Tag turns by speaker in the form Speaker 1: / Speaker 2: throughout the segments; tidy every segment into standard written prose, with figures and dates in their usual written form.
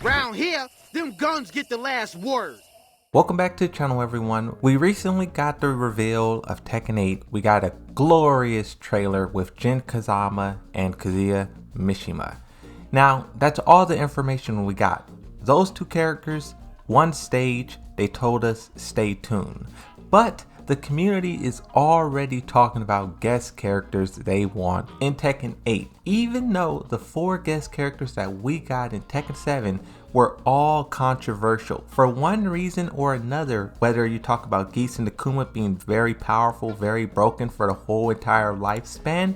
Speaker 1: Round here, them guns get the last word.
Speaker 2: Welcome back to the channel, everyone. We recently got the reveal of Tekken 8. We got a glorious trailer with Jin Kazama and Kazuya Mishima. Now, that's all the information we got. Those two characters, one stage, they told us stay tuned. But the community is already talking about guest characters they want in Tekken 8. Even though the 4 guest characters that we got in Tekken 7 were all controversial for one reason or another, whether you talk about Geese and Akuma being very powerful, very broken for the whole entire lifespan,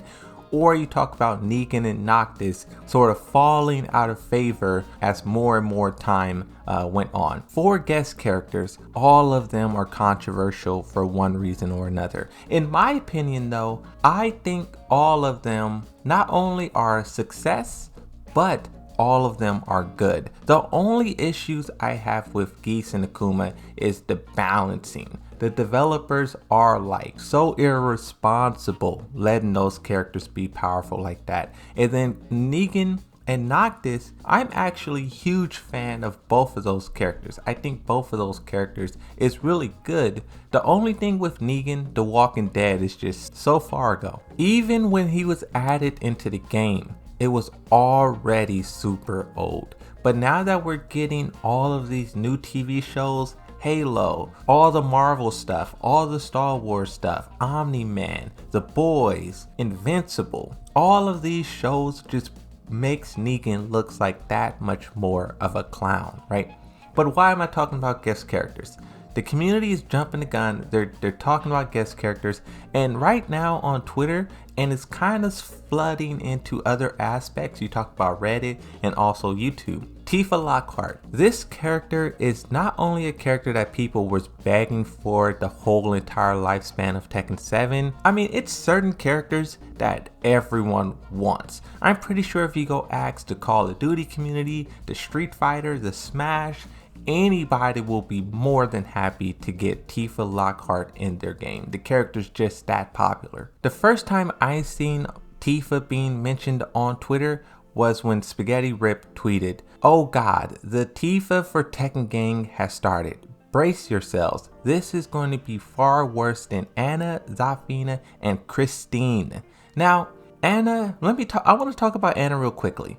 Speaker 2: or you talk about Negan and Noctis sort of falling out of favor as more and more time went on. 4 guest characters, all of them are controversial for one reason or another. In my opinion though, I think all of them not only are a success, but all of them are good. The only issues I have with Geese and Akuma is the balancing. The developers are like so irresponsible letting those characters be powerful like that. And then Negan and Noctis, I'm actually a huge fan of both of those characters. I think both of those characters is really good. The only thing with Negan, The Walking Dead, is just so far ago. Even when he was added into the game, it was already super old. But now that we're getting all of these new TV shows, Halo, all the Marvel stuff, all the Star Wars stuff, Omni-Man, The Boys, Invincible, all of these shows just makes Negan looks like that much more of a clown, right? But why am I talking about guest characters? The community is jumping the gun. They're talking about guest characters, and right now on Twitter, and it's kind of flooding into other aspects. You talk about Reddit and also YouTube. Tifa Lockhart. This character is not only a character that people was begging for the whole entire lifespan of Tekken 7. I mean, it's certain characters that everyone wants. I'm pretty sure if you go ask the Call of Duty community, the Street Fighter, the Smash, anybody will be more than happy to get Tifa Lockhart in their game. The character's just that popular. The first time I seen Tifa being mentioned on Twitter was when Spaghetti Rip tweeted, "Oh god, the Tifa for Tekken gang has started. Brace yourselves. This is going to be far worse than Anna, Zafina, and Christine." Now, Anna, I want to talk about Anna real quickly.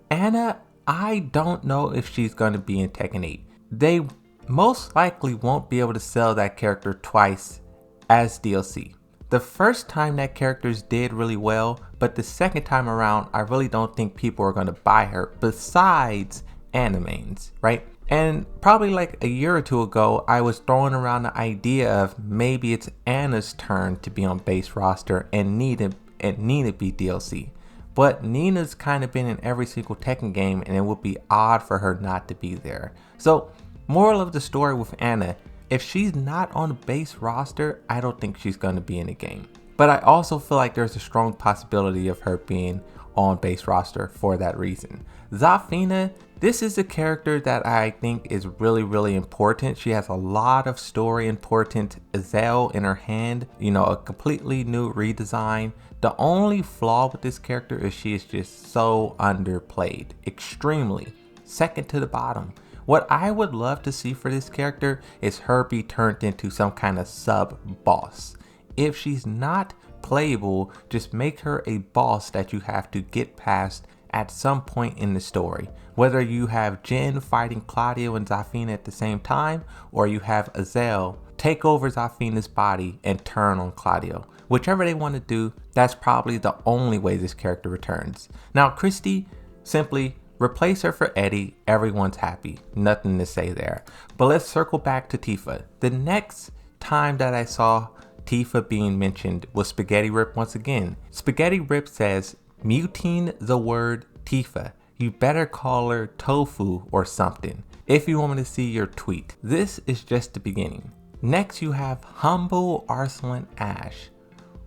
Speaker 2: Anna, I don't know if she's going to be in Tekken 8. They most likely won't be able to sell that character twice as DLC. The first time that characters did really well, but the second time around, I really don't think people are going to buy her besides Animains, right? And probably like a year or two ago, I was throwing around the idea of maybe it's Anna's turn to be on base roster and Nina be DLC. But Nina's kind of been in every single Tekken game, and it would be odd for her not to be there. So, moral of the story with Anna, if she's not on the base roster, I don't think she's going to be in the game. But I also feel like there's a strong possibility of her being on base roster for that reason. Zafina, this is a character that I think is really, really important. She has a lot of story important Zell in her hand, a completely new redesign. The only flaw with this character is she is just so underplayed, extremely, second to the bottom. What I would love to see for this character is her be turned into some kind of sub-boss. If she's not playable, just make her a boss that you have to get past at some point in the story. Whether you have Jin fighting Claudio and Zafina at the same time, or you have Azel take over Zafina's body and turn on Claudio. Whichever they want to do, that's probably the only way this character returns. Now, Christy, simply replace her for Eddie. Everyone's happy. Nothing to say there. But let's circle back to Tifa. The next time that I saw Tifa being mentioned was Spaghetti Rip once again. Spaghetti Rip says, "Muting the word Tifa. You better call her Tofu or something if you want me to see your tweet." This is just the beginning. Next you have Humble Arslan Ash.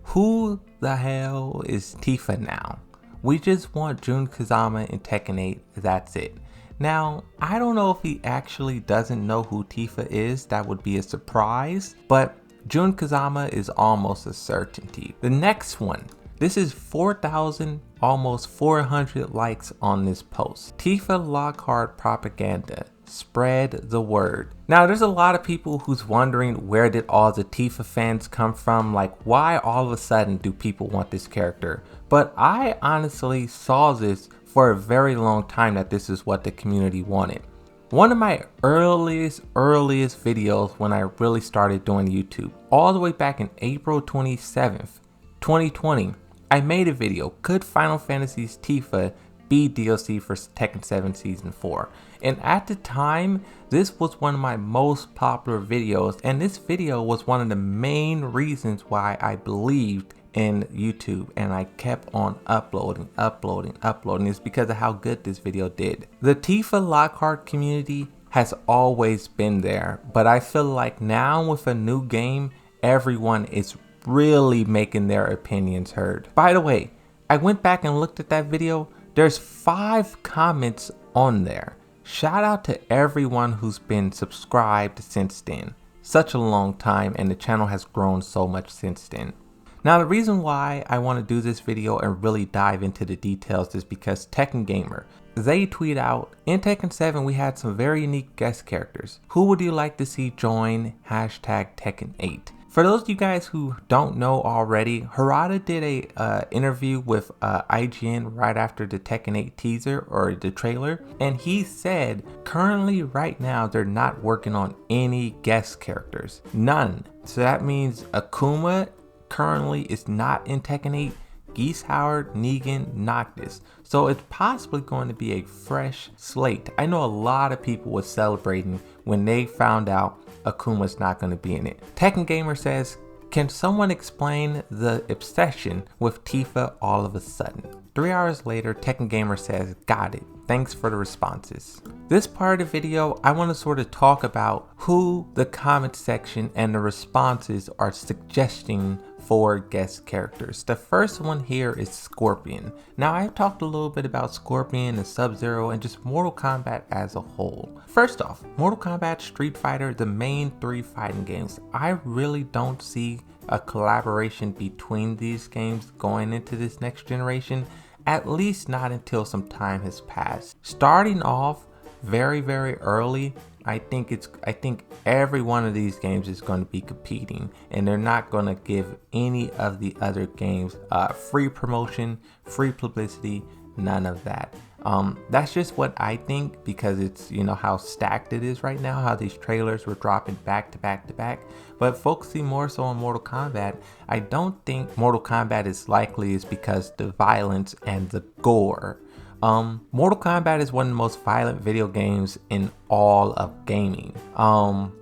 Speaker 2: Who the hell is Tifa now? We just want Jun Kazama in Tekken 8, that's it. Now, I don't know if he actually doesn't know who Tifa is, that would be a surprise, but Jun Kazama is almost a certainty. The next one, This is 4,000, almost 400 likes on this post. Tifa Lockhart propaganda. Spread the word. Now there's a lot of people who's wondering, where did all the Tifa fans come from? Like, why all of a sudden do people want this character? But I honestly saw this for a very long time, that this is what the community wanted. One of my earliest videos when I really started doing YouTube, all the way back in April 27th, 2020, I made a video, could Final Fantasy's Tifa be DLC for Tekken 7 Season 4? And at the time, this was one of my most popular videos, and this video was one of the main reasons why I believed in YouTube and I kept on uploading. It's because of how good this video did. The Tifa Lockhart community has always been there, but I feel like now with a new game, everyone is really making their opinions heard. By the way, I went back and looked at that video. There's 5 comments on there. Shout out to everyone who's been subscribed since then. Such a long time, and the channel has grown so much since then. Now the reason why I want to do this video and really dive into the details is because Tekken Gamer, they tweet out, in Tekken 7 we had some very unique guest characters. Who would you like to see join #Tekken 8? For those of you guys who don't know already, Harada did a interview with IGN right after the Tekken 8 teaser or the trailer, and he said currently right now they're not working on any guest characters, none. So that means Akuma currently is not in Tekken 8, Geese Howard, Negan, Noctis. So it's possibly going to be a fresh slate. I know a lot of people were celebrating when they found out Akuma's not going to be in it. Tekken Gamer says, can someone explain the obsession with Tifa all of a sudden? 3 hours later, Tekken Gamer says, got it. Thanks for the responses. This part of the video, I want to sort of talk about who the comment section and the responses are suggesting for guest characters. The first one here is Scorpion. Now I've talked a little bit about Scorpion and Sub-Zero and just Mortal Kombat as a whole. First off, Mortal Kombat, Street Fighter, the main 3 fighting games, I really don't see a collaboration between these games going into this next generation, at least not until some time has passed. Starting off very early, I think every one of these games is going to be competing, and they're not going to give any of the other games free promotion, free publicity, none of that. That's just what I think, because it's, you know, how stacked it is right now, how these trailers were dropping back to back. But focusing more so on Mortal Kombat, I don't think Mortal Kombat is likely is because the violence and the gore. Mortal Kombat is one of the most violent video games in all of gaming.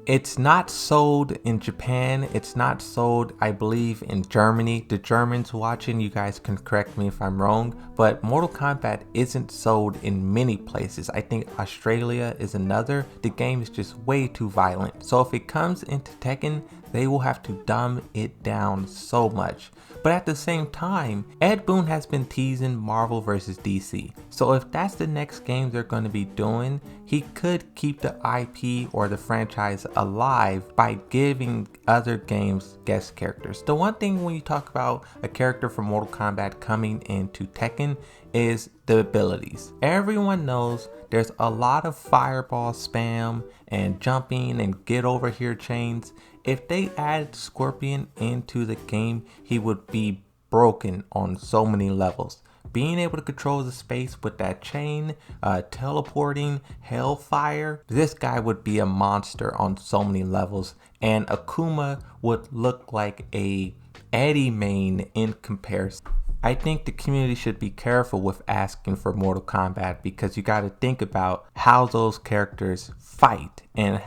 Speaker 2: It's not sold in Japan. It's not sold, I believe, in Germany. The Germans watching, you guys can correct me if I'm wrong, but Mortal Kombat isn't sold in many places. I think Australia is another. The game is just way too violent. So if it comes into Tekken, they will have to dumb it down so much. But at the same time, Ed Boon has been teasing Marvel vs. DC. So if that's the next game they're going to be doing, he could keep the IP or the franchise alive by giving other games guest characters. The one thing when you talk about a character from Mortal Kombat coming into Tekken is the abilities. Everyone knows there's a lot of fireball spam and jumping and get over here chains. If they added Scorpion into the game, he would be broken on so many levels. Being able to control the space with that chain, teleporting, hellfire, this guy would be a monster on so many levels. And Akuma would look like a Eddie main in comparison. I think the community should be careful with asking for Mortal Kombat, because you got to think about how those characters fight and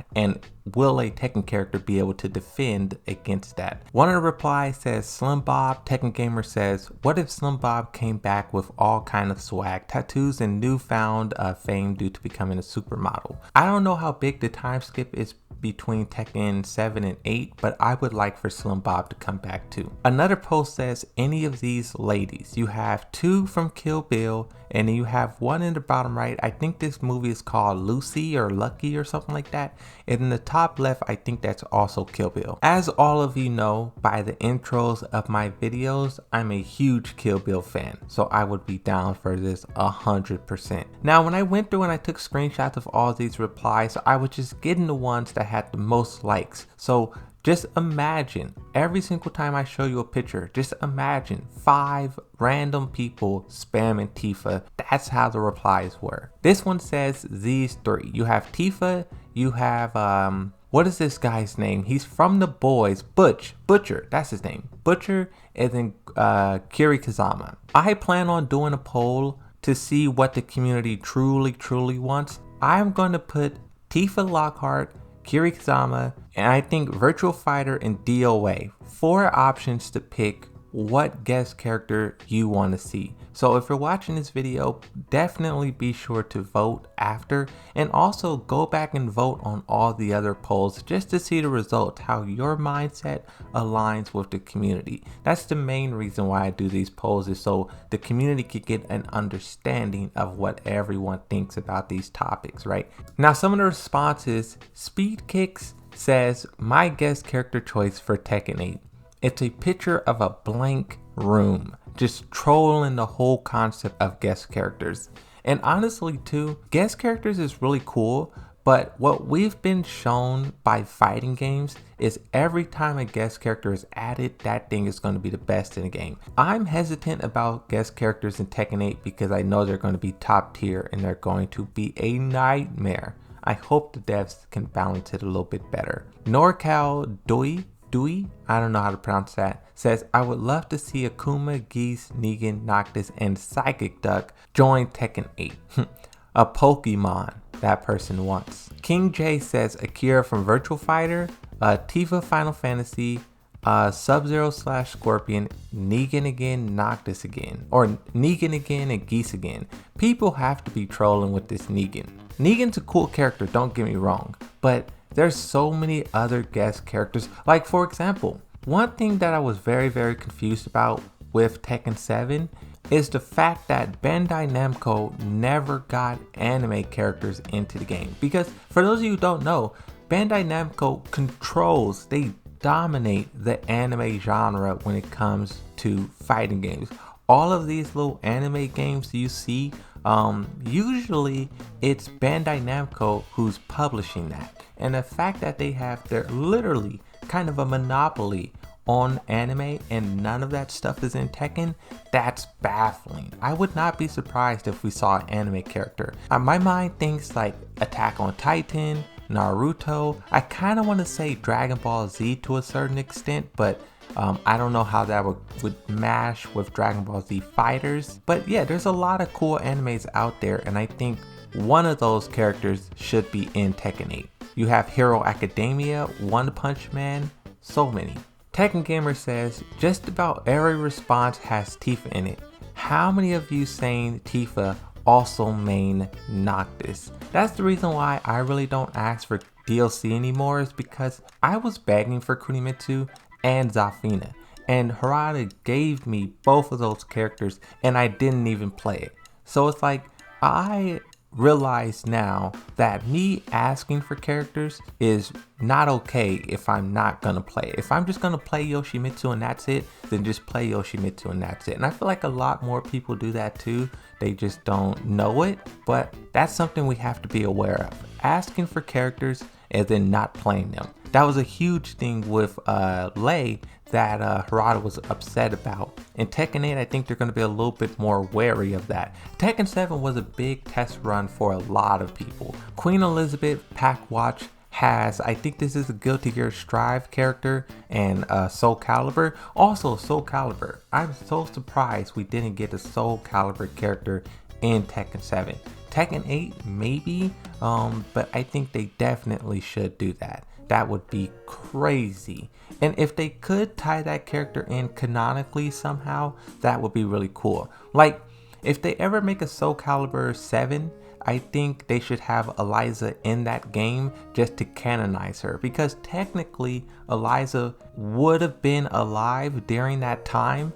Speaker 2: will a Tekken character be able to defend against that. One of the replies says Slim Bob. Tekken Gamer says, what if Slim Bob came back with all kind of swag, tattoos, and newfound fame due to becoming a supermodel? I don't know how big the time skip is between Tekken 7 and 8, but I would like for Slim Bob to come back too. Another post says, any of these ladies. You have 2 from Kill Bill, and then you have one in the bottom right. I think this movie is called Lucy or Lucky or something like that. that. And in the top left, I think that's also Kill Bill. As all of you know by the intros of my videos, I'm a huge Kill Bill fan, so I would be down for this 100%. Now, when I went through and I took screenshots of all these replies, I was just getting the ones that had the most likes. So just imagine every single time I show you a picture, just imagine 5 random people spamming Tifa. That's how the replies were. This one says these 3. You have Tifa, you have, what is this guy's name? He's from The Boys, Butcher, that's his name. Butcher, and then Kiri Kazama. I plan on doing a poll to see what the community truly wants. I'm going to put Tifa, Lockhart, Kiri Kazama, and I think Virtual Fighter and DOA. 4 options to pick what guest character you want to see. So if you're watching this video, definitely be sure to vote after, and also go back and vote on all the other polls just to see the results, how your mindset aligns with the community. That's the main reason why I do these polls, is so the community could get an understanding of what everyone thinks about these topics, right? Now, some of the responses, Speed Kicks says, my guest character choice for Tekken 8. It's a picture of a blank room, just trolling the whole concept of guest characters. And honestly too, guest characters is really cool, but what we've been shown by fighting games is every time a guest character is added, that thing is going to be the best in the game. I'm hesitant about guest characters in Tekken 8 because I know they're going to be top tier and they're going to be a nightmare. I hope the devs can balance it a little bit better. NorCal Dewey, I don't know how to pronounce that, says, I would love to see Akuma, Geese, Negan, Noctis, and Psychic Duck join Tekken 8. A Pokemon that person wants. King J says Akira from Virtual Fighter, Tifa Final Fantasy, Sub-Zero / Scorpion, Negan again, Noctis again, or Negan again and Geese again. People have to be trolling with this Negan. Negan's a cool character, don't get me wrong, but there's so many other guest characters. Like, for example, one thing that I was very confused about with Tekken 7 is the fact that Bandai Namco never got anime characters into the game. Because for those of you who don't know, Bandai Namco controls, they dominate the anime genre when it comes to fighting games. All of these little anime games you see, usually it's Bandai Namco who's publishing that. And the fact that they're literally kind of a monopoly on anime and none of that stuff is in Tekken, that's baffling. I would not be surprised if we saw an anime character. My mind thinks like Attack on Titan, Naruto. I kind of want to say Dragon Ball Z to a certain extent, but I don't know how that would mash with Dragon Ball Z Fighters. But yeah, there's a lot of cool animes out there, and I think one of those characters should be in Tekken 8. You have Hero Academia, One Punch Man, so many. Tekken Gamer says, just about every response has Tifa in it. How many of you saying Tifa also main Noctis? That's the reason why I really don't ask for DLC anymore, is because I was begging for Kunimitsu and Zafina, and Harada gave me both of those characters and I didn't even play it. So it's like, I realize now that me asking for characters is not okay if I'm not gonna play it. If I'm just gonna play Yoshimitsu and that's it, then just play Yoshimitsu and that's it. And I feel like a lot more people do that too. They just don't know it, but that's something we have to be aware of. Asking for characters and then not playing them. That was a huge thing with Lei that Harada was upset about. In Tekken 8, I think they're going to be a little bit more wary of that. Tekken 7 was a big test run for a lot of people. Queen Elizabeth Pack Watch has, I think this is a Guilty Gear Strive character, and Soul Calibur. Also Soul Calibur. I'm so surprised we didn't get a Soul Calibur character in Tekken 7. Tekken 8 maybe, but I think they definitely should do that. That would be crazy. And if they could tie that character in canonically somehow, that would be really cool. Like, if they ever make a Soul Calibur 7, I think they should have Eliza in that game just to canonize her. Because technically, Eliza would have been alive during that time.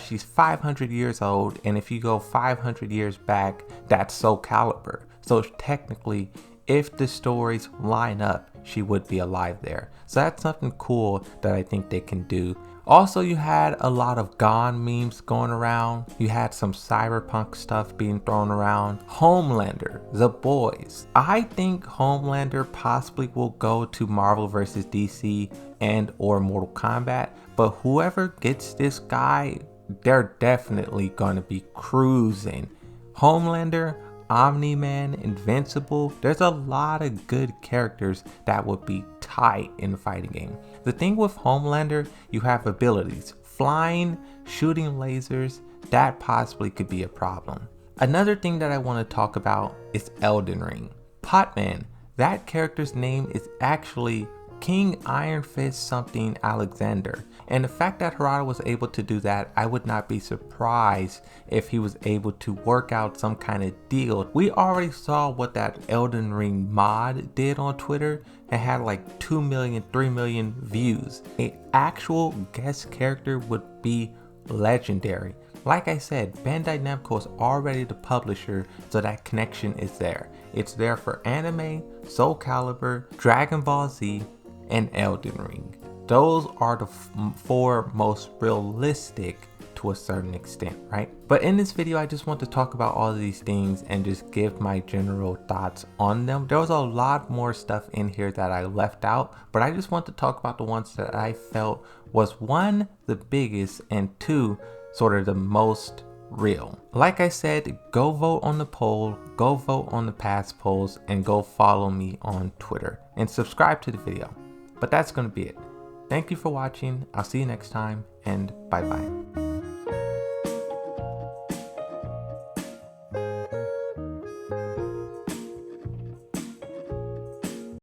Speaker 2: She's 500 years old, and if you go 500 years back, that's Soul Calibur. So technically, if the stories line up, she would be alive there. So that's something cool that I think they can do. Also, you had a lot of Gone memes going around. You had some cyberpunk stuff being thrown around. Homelander, The Boys. I think Homelander possibly will go to Marvel vs. DC and or Mortal Kombat, but whoever gets this guy, they're definitely going to be cruising. Homelander, Omni-Man, Invincible, there's a lot of good characters that would be tight in the fighting game. The thing with Homelander, you have abilities. Flying, shooting lasers, that possibly could be a problem. Another thing that I want to talk about is Elden Ring. Potman, that character's name is actually King Iron Fist something Alexander. And the fact that Harada was able to do that, I would not be surprised if he was able to work out some kind of deal. We already saw what that Elden Ring mod did on Twitter. It had like 2 million, 3 million views. An actual guest character would be legendary. Like I said, Bandai Namco is already the publisher, so that connection is there. It's there for anime, Soul Calibur, Dragon Ball Z, and Elden Ring. Those are the 4 most realistic to a certain extent, right? But in this video, I just want to talk about all of these things and just give my general thoughts on them. There was a lot more stuff in here that I left out, but I just want to talk about the ones that I felt was 1, the biggest, and 2, sort of the most real. Like I said, go vote on the poll, go vote on the past polls, and go follow me on Twitter and subscribe to the video. But that's going to be it. Thank you for watching. I'll see you next time, and bye bye.